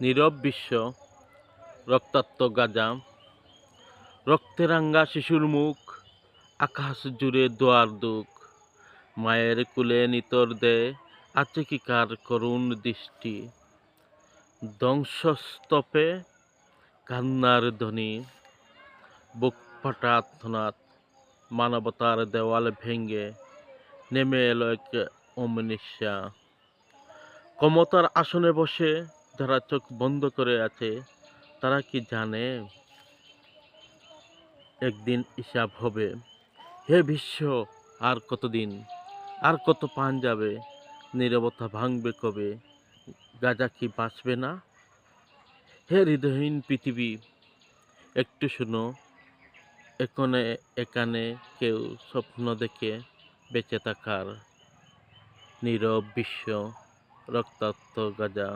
নীরব বিশ্ব, রক্তাক্ত গাজা, রক্তে রাঙা শিশুর মুখ, আকাশ জুড়ে দোয়ার দুঃখ, মায়ের কুলে নিতর দেয় আছে কি কার করুণ দৃষ্টি, ধ্বংসস্তূপে কান্নার ধ্বনি, বুক ফাটা আর্তনাদ, মানবতার দেওয়াল ভেঙে নেমে এলো এক অমনীষা। ক্ষমতার আসনে বসে যারা চোখ বন্ধ করে আছে, তারা কি জানে একদিন হিসাব হবে? হে বিশ্ব, আর কতদিন, আর কত প্রাণ যাবে, নীরবতা ভাঙবে কবে, গাজা কি বাঁচবে না? হে হৃদয়হীন পৃথিবী, একটু শুনো, এখানে এখানে কেউ স্বপ্ন দেখে বেঁচে থাকার, নীরব বিশ্ব, রক্তাক্ত গাজা।